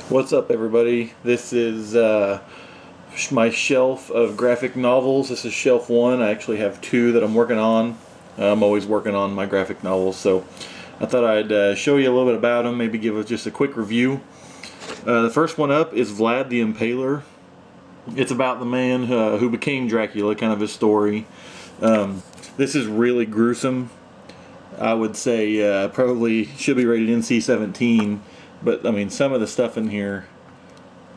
What's up, everybody? This is my shelf of graphic novels. This is shelf one. I actually have two that I'm working on. I'm always working on my graphic novels, so I thought I'd show you a little bit about them, maybe give just a quick review. The first one up is Vlad the Impaler. It's about the man who became Dracula, kind of his story. This is really gruesome. I would say probably should be rated NC-17. But I mean, some of the stuff in here,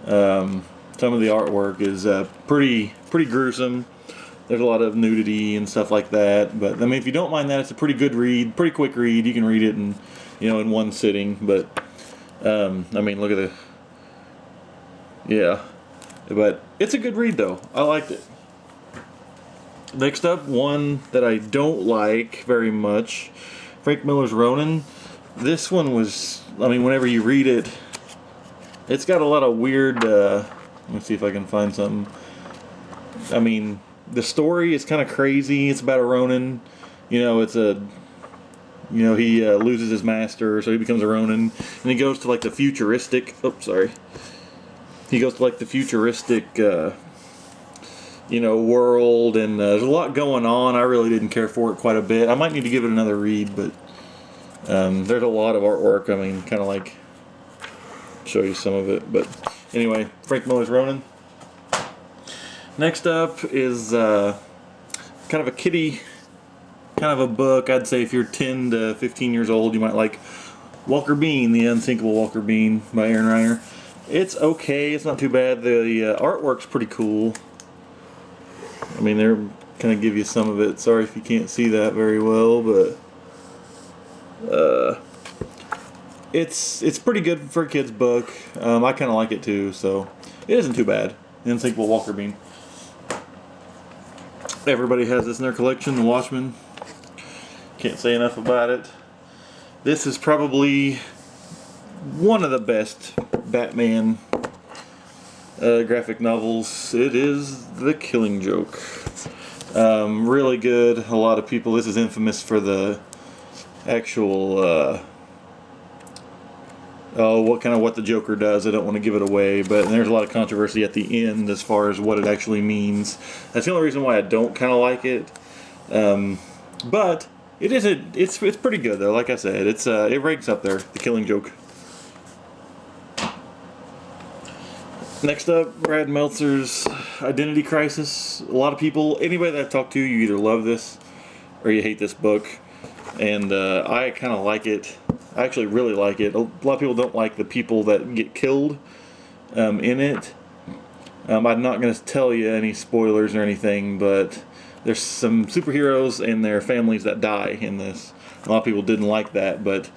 some of the artwork is pretty gruesome. There's a lot of nudity and stuff like that. But I mean, if you don't mind that, it's a pretty good read, pretty quick read. You can read it in one sitting. But I mean, look at yeah. But it's a good read though. I liked it. Next up, one that I don't like very much, Frank Miller's Ronin. This one was, I mean, whenever you read it, it's got a lot of weird, let me see if I can find something. I mean, the story is kind of crazy. It's about a Ronin. He loses his master, so he becomes a Ronin. And he goes to like the futuristic, He goes to like the futuristic, world, and there's a lot going on. I really didn't care for it quite a bit. I might need to give it another read, but there's a lot of artwork. I mean, kind of like show you some of it. But anyway, Frank Miller's Ronin. Next up is kind of a kiddie, kind of a book. I'd say if you're 10 to 15 years old, you might like Walker Bean, The Unsinkable Walker Bean by Aaron Reiner. It's okay. It's not too bad. The artwork's pretty cool. I mean, they're kind of give you some of it. Sorry if you can't see that very well, but it's pretty good for a kid's book. I kind of like it too, so it isn't too bad. The Unsinkable Walker Bean. Everybody has this in their collection. The Watchmen. Can't say enough about it. This is probably one of the best Batman graphic novels. It is The Killing Joke. Really good. A lot of people. This is infamous for the actual what the Joker does. I don't want to give it away, but there's a lot of controversy at the end as far as what it actually means. That's the only reason why I don't kind of like it. But it is it's pretty good though. Like I said, it ranks up there. The Killing Joke. Next up, Brad Meltzer's Identity Crisis. A lot of people, anybody that I've talked to, you either love this or you hate this book. And I kind of like it. I actually really like it. A lot of people don't like the people that get killed in it. I'm not going to tell you any spoilers or anything, but there's some superheroes and their families that die in this. A lot of people didn't like that, but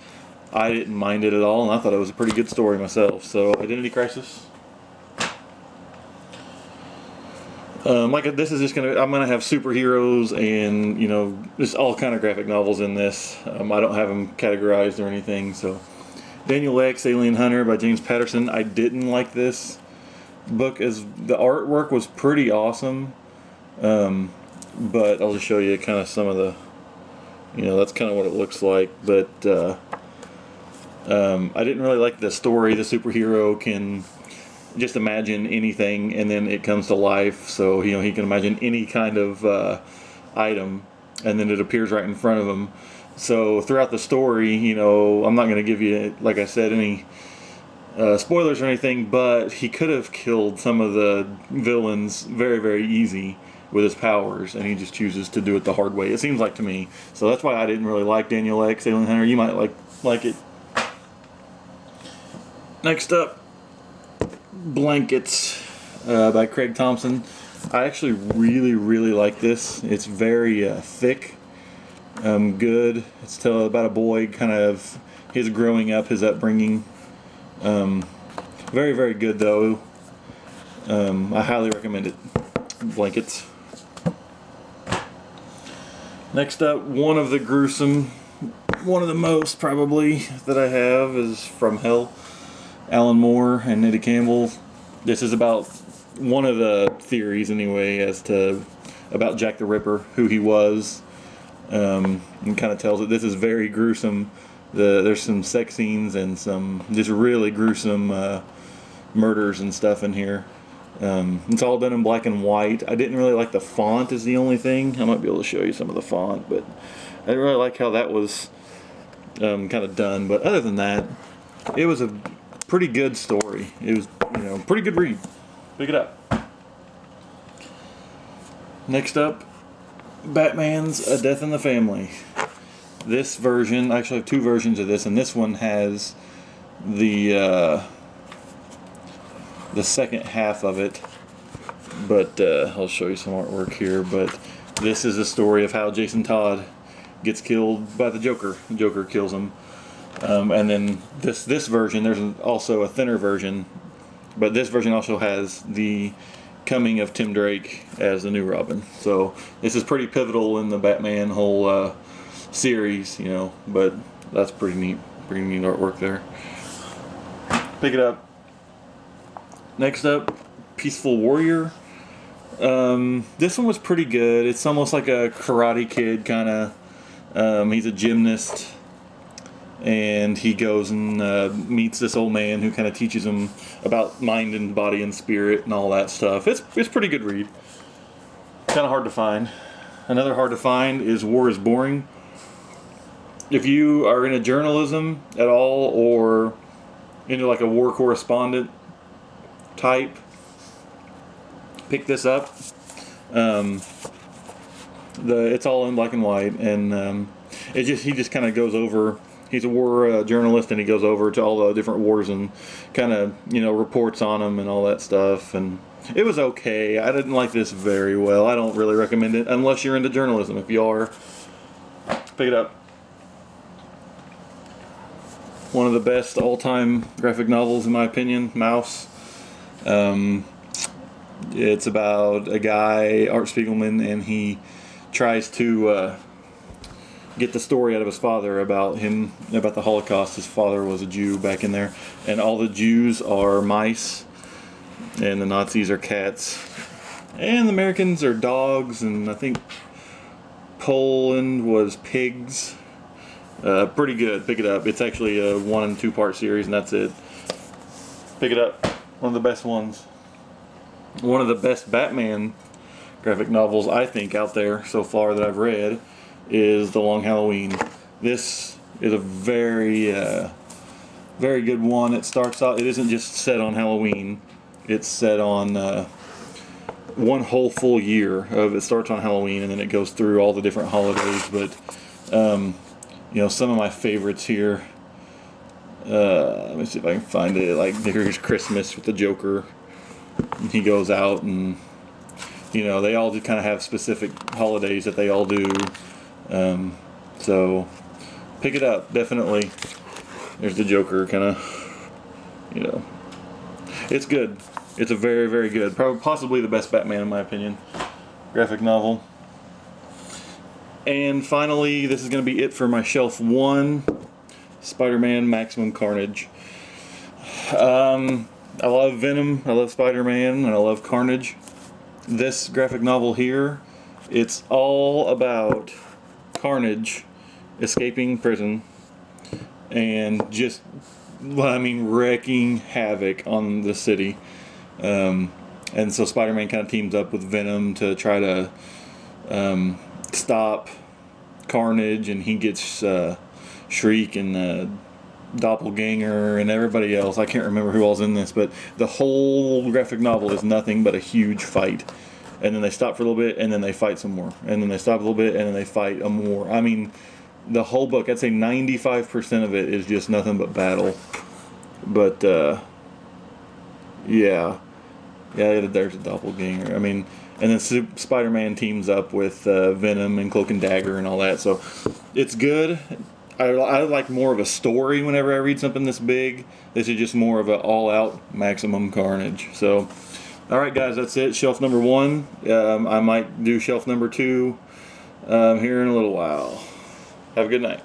I didn't mind it at all, and I thought it was a pretty good story myself. So, Identity Crisis. This is just I'm gonna have superheroes and just all kind of graphic novels in this. I don't have them categorized or anything. So, Daniel X, Alien Hunter by James Patterson. I didn't like this book as the artwork was pretty awesome, but I'll just show you kind of some of the, that's kind of what it looks like. But I didn't really like the story. The superhero can just imagine anything and then it comes to life, so he can imagine any kind of item and then it appears right in front of him. So throughout the story, I'm not going to give you, like I said, any spoilers or anything, but he could have killed some of the villains very, very easy with his powers, and he just chooses to do it the hard way, it seems like to me. So that's why I didn't really like Daniel X, Alien Hunter. You might like it. Next up, Blankets by Craig Thompson. I actually really, really like this. It's very thick, good. It's about a boy, kind of his growing up, his upbringing. Very, very good though. I highly recommend it. Blankets. Next up, one of the most probably that I have is From Hell. Alan Moore and Eddie Campbell. This is about one of the theories, anyway, about Jack the Ripper, who he was, and kind of tells it. This is very gruesome. There's some sex scenes and some just really gruesome murders and stuff in here. It's all done in black and white. I didn't really like the font is the only thing. I might be able to show you some of the font, but I didn't really like how that was kind of done. But other than that, it was a pretty good story. It was, pretty good read. Pick it up. Next up, Batman's A Death in the Family. This version, I actually have two versions of this, and this one has the second half of it, but I'll show you some artwork here. But this is a story of how Jason Todd gets killed by the Joker. The Joker kills him, and then this version, there's also a thinner version, but this version also has the coming of Tim Drake as the new Robin. So this is pretty pivotal in the Batman whole series, but that's pretty neat artwork there. Pick it up. Next up, Peaceful Warrior. This one was pretty good. It's almost like a Karate Kid kind of. He's a gymnast, and he goes and meets this old man who kind of teaches him about mind and body and spirit and all that stuff. It's pretty good read. Kind of hard to find. Another hard to find is War is Boring. If you are into journalism at all, or into like a war correspondent type, pick this up. It's all in black and white, and he just kind of goes over. He's a war journalist, and he goes over to all the different wars and kind of reports on them and all that stuff. And it was okay. I didn't like this very well. I don't really recommend it unless you're into journalism. If you are, pick it up. One of the best all-time graphic novels, in my opinion, Mouse. It's about a guy, Art Spiegelman, and he tries to get the story out of his father about the Holocaust. His father was a Jew back in there, and all the Jews are mice, and the Nazis are cats, and the Americans are dogs, and I think Poland was pigs. Pretty good. Pick it up. It's actually a 1 and 2 part series, and that's it. Pick it up. One of the best ones. One of the best Batman graphic novels, I think, out there so far that I've read is The Long Halloween. This is a very, very good one. It starts out, it isn't just set on Halloween. It's set on one whole full year of it. Starts on Halloween, and then it goes through all the different holidays. But some of my favorites here. Let me see if I can find it. Like, there's Christmas with the Joker. And he goes out, and they all kind of have specific holidays that they all do. So pick it up, definitely. There's the Joker, kind of. It's good. It's a very, very good, probably possibly the best Batman in my opinion, graphic novel. And finally, this is going to be it for my shelf 1, Spider-Man Maximum Carnage. I love Venom, I love Spider-Man, and I love Carnage. This graphic novel here, it's all about Carnage escaping prison and just, wreaking havoc on the city. And so Spider-Man kind of teams up with Venom to try to stop Carnage, and he gets Shriek and Doppelganger and everybody else. I can't remember who all's in this, but the whole graphic novel is nothing but a huge fight. And then they stop for a little bit, and then they fight some more. And then they stop a little bit, and then they fight more. The whole book, I'd say 95% of it is just nothing but battle. But, yeah, there's a Doppelganger. And then Spider-Man teams up with Venom and Cloak and Dagger and all that. So it's good. I like more of a story whenever I read something this big. This is just more of an all-out Maximum Carnage. So, all right, guys, that's it. Shelf number 1. I might do shelf number 2 here in a little while. Have a good night.